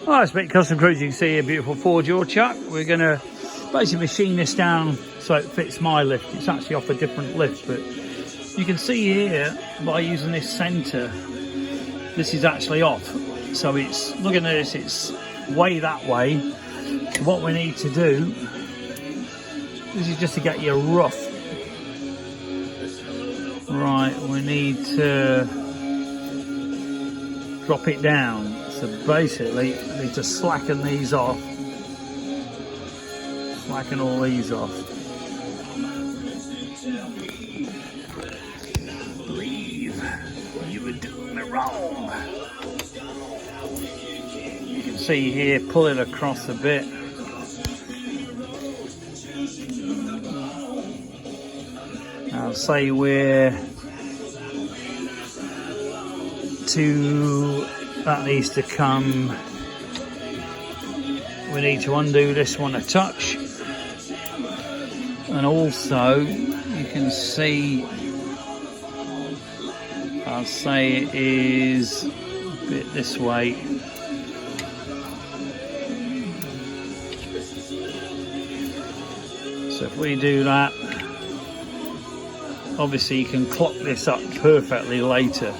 Well, it's a bit custom cruise. You can see a beautiful 4-jaw chuck. We're going to basically machine this down so it fits my lift. It's actually off a different lift, but you can see here by using this center, this is actually off. So it's, looking at this, it's way that way. So what we need to do, this is just to get you rough. Right, we need to drop it down. So basically, we need to slacken these off. Slacken all these off. Breathe. You were doing it wrong. You can see here, pull it across a bit. I'll say we're that needs to come. We need to undo this one a touch, and also you can see, I'll say it is a bit this way. So if we do that, obviously you can clock this up perfectly later,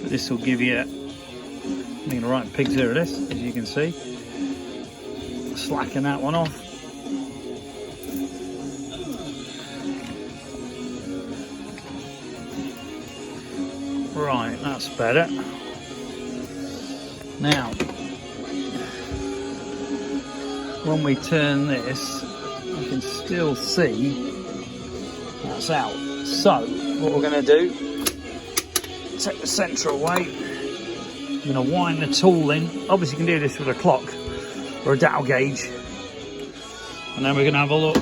but this will give you, I'm going to write pigs here of this, as you can see. Slacken that one off. Right, that's better. Now, when we turn this, you can still see that's out. So, what we're going to do, take the centre away. I'm going to wind the tool in. Obviously, you can do this with a clock or a dowel gauge. And then we're going to have a look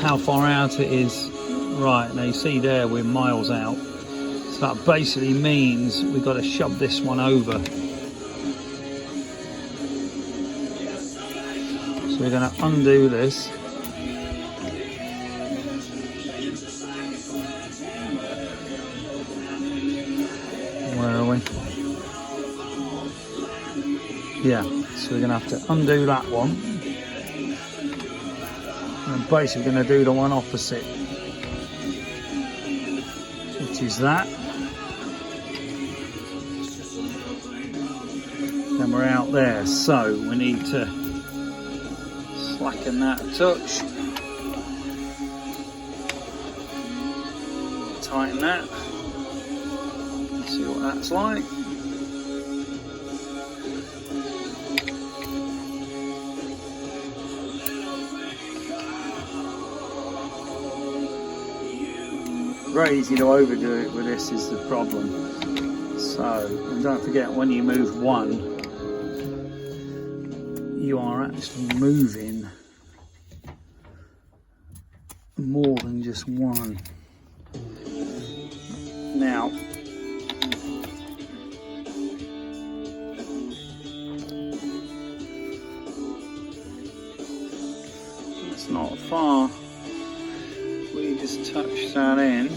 how far out it is. Right, now you see there we're miles out. So that basically means we've got to shove this one over. So we're going to undo this. Where are we? Yeah, so we're going to have to undo that one. And basically going to do the one opposite, which is that. Then we're out there, so we need to slacken that a touch. Tighten that. See what that's like. Very easy to overdo it with this is the problem. So, and don't forget, when you move one, you are actually moving more than just one. Now, it's not far. We just touch that in.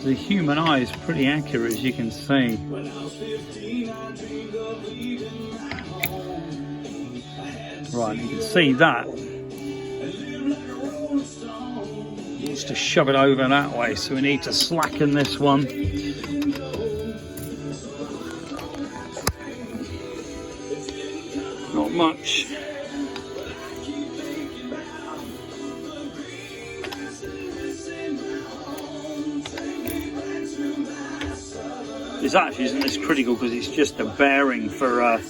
The human eye is pretty accurate, as you can see. Right, you can see that. Just to shove it over that way, so we need to slacken this one. Not much. This actually isn't as critical because it's just a bearing for a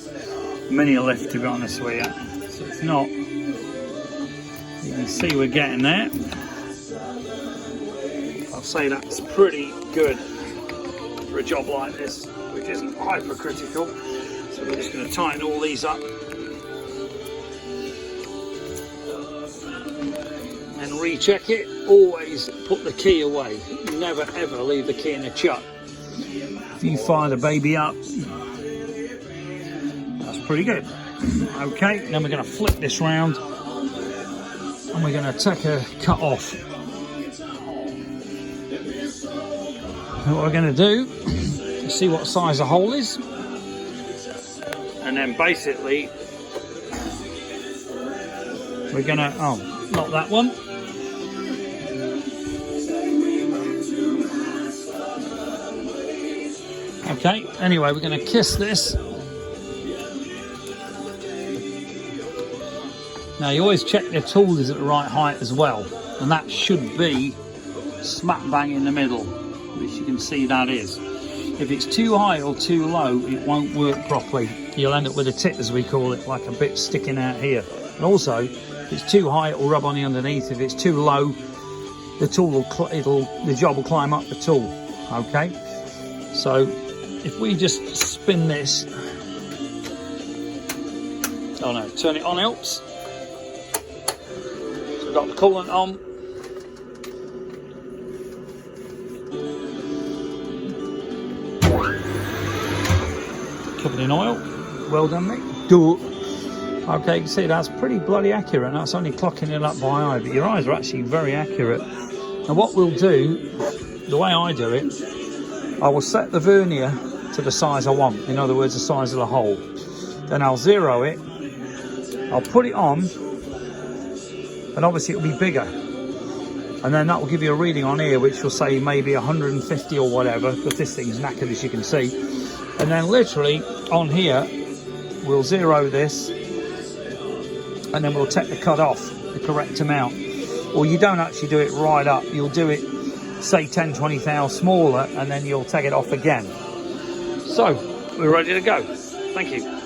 mini lift, to be honest with you. So it's not. You can see we're getting there. I'll say that's pretty good for a job like this, which isn't hypercritical. So we're just going to tighten all these up and recheck it. Always put the key away. Never ever leave the key in a chuck. If you fire the baby up, that's pretty good. Okay, then we're going to flip this round and we're going to take a cut off. What we're going to do is see what size the hole is, and then basically we're going to, oh, not that one. Okay, anyway, we're going to kiss this. Now you always check your tool is at the right height as well, and that should be smack bang in the middle, which you can see that is. If it's too high or too low, it won't work properly. You'll end up with a tip, as we call it, like a bit sticking out here. And also, if it's too high, it will rub on the underneath. If it's too low, the tool will, the job will climb up the tool. Okay, so if we just spin this, oh no, turn it on helps. So we've got the coolant on. Covered in oil. Well done, mate. Do it. Okay, you can see that's pretty bloody accurate. That's only clocking it up by eye, but your eyes are actually very accurate. And what we'll do, the way I do it, I will set the vernier to the size I want. In other words, the size of the hole. Then I'll zero it. I'll put it on, and obviously it'll be bigger. And then that will give you a reading on here, which will say maybe 150 or whatever, because this thing's knackered, as you can see. And then literally on here, we'll zero this, and then we'll take the cut off the correct amount. Or you don't actually do it right up, you'll do it, say 10, 20 thou smaller, and then you'll take it off again. So, we're ready to go. Thank you.